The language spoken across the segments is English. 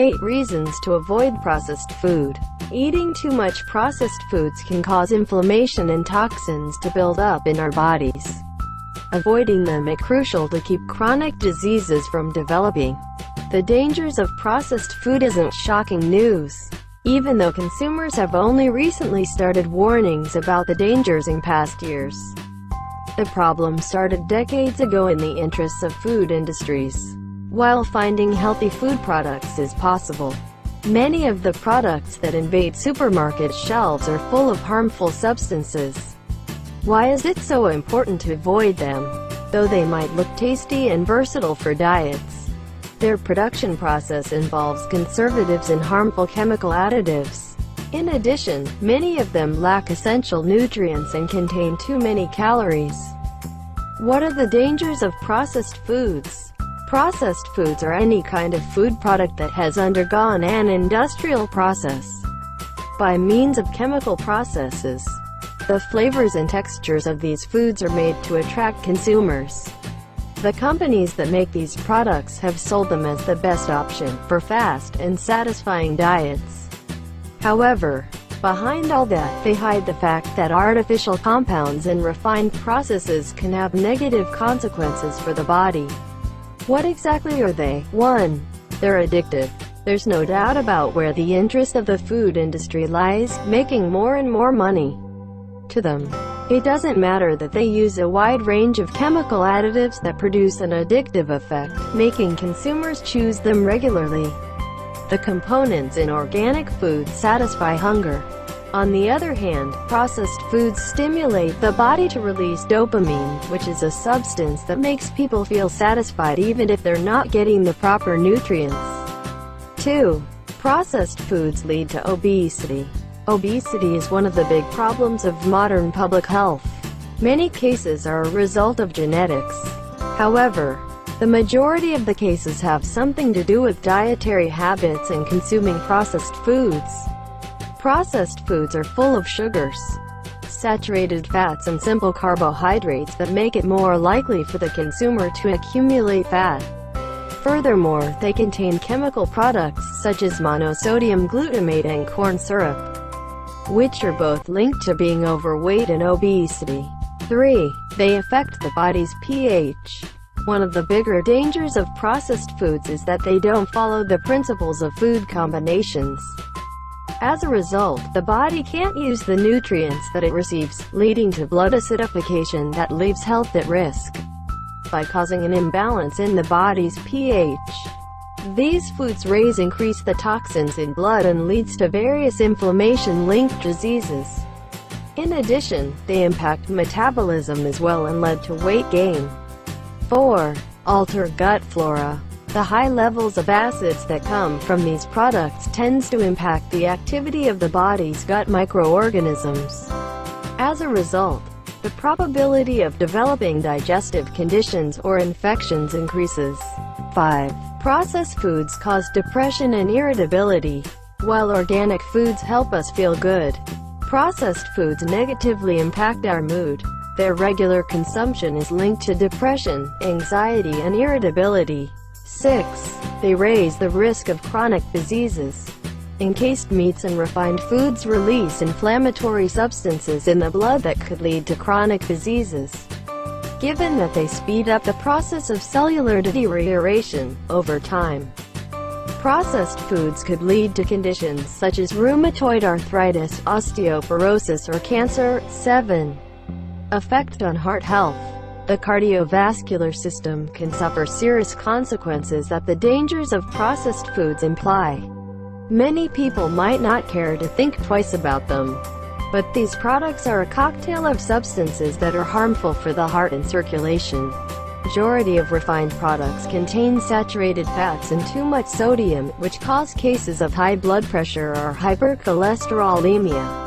8 reasons to avoid processed food. Eating too much processed foods can cause inflammation and toxins to build up in our bodies. Avoiding them is crucial to keep chronic diseases from developing. The dangers of processed food isn't shocking news, even though consumers have only recently started warnings about the dangers in past years. The problem started decades ago in the interests of food industries. While finding healthy food products is possible, many of the products that invade supermarket shelves are full of harmful substances. Why is it so important to avoid them? Though they might look tasty and versatile for diets, their production process involves conservatives and harmful chemical additives. In addition, many of them lack essential nutrients and contain too many calories. What are the dangers of processed foods? Processed foods are any kind of food product that has undergone an industrial process. By means of chemical processes, the flavors and textures of these foods are made to attract consumers. The companies that make these products have sold them as the best option for fast and satisfying diets. However, behind all that, they hide the fact that artificial compounds and refined processes can have negative consequences for the body. What exactly are they? 1. They're addictive. There's no doubt about where the interest of the food industry lies, making more and more money. To them, it doesn't matter that they use a wide range of chemical additives that produce an addictive effect, making consumers choose them regularly. The components in organic foods satisfy hunger. On the other hand, processed foods stimulate the body to release dopamine, which is a substance that makes people feel satisfied even if they're not getting the proper nutrients. 2. Processed foods lead to obesity. Obesity is one of the big problems of modern public health. Many cases are a result of genetics. However, the majority of the cases have something to do with dietary habits and consuming processed foods. Processed foods are full of sugars, saturated fats and simple carbohydrates that make it more likely for the consumer to accumulate fat. Furthermore, they contain chemical products such as monosodium glutamate and corn syrup, which are both linked to being overweight and obesity. 3. They affect the body's pH. One of the bigger dangers of processed foods is that they don't follow the principles of food combinations. As a result, the body can't use the nutrients that it receives, leading to blood acidification that leaves health at risk. By causing an imbalance in the body's pH, these foods increase the toxins in blood and leads to various inflammation-linked diseases. In addition, they impact metabolism as well and lead to weight gain. 4. Alter gut flora. The high levels of acids that come from these products tends to impact the activity of the body's gut microorganisms. As a result, the probability of developing digestive conditions or infections increases. 5. Processed foods cause depression and irritability. While organic foods help us feel good, processed foods negatively impact our mood. Their regular consumption is linked to depression, anxiety and irritability. 6. They raise the risk of chronic diseases. Encased meats and refined foods release inflammatory substances in the blood that could lead to chronic diseases. Given that they speed up the process of cellular deterioration over time, processed foods could lead to conditions such as rheumatoid arthritis, osteoporosis, or cancer. 7. Effect on heart health. The cardiovascular system can suffer serious consequences that the dangers of processed foods imply. Many people might not care to think twice about them, but these products are a cocktail of substances that are harmful for the heart and circulation. Majority of refined products contain saturated fats and too much sodium, which cause cases of high blood pressure or hypercholesterolemia.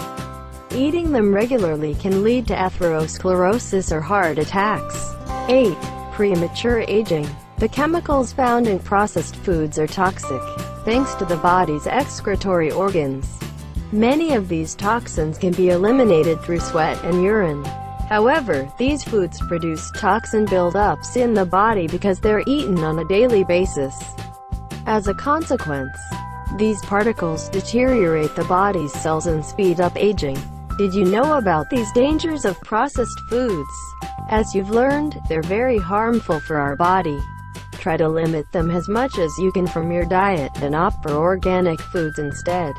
Eating them regularly can lead to atherosclerosis or heart attacks. 8. Premature aging. The chemicals found in processed foods are toxic, thanks to the body's excretory organs. Many of these toxins can be eliminated through sweat and urine. However, these foods produce toxin buildups in the body because they're eaten on a daily basis. As a consequence, These particles deteriorate the body's cells and speed up aging. Did you know about these dangers of processed foods? As you've learned, they're very harmful for our body. Try to limit them as much as you can from your diet and opt for organic foods instead.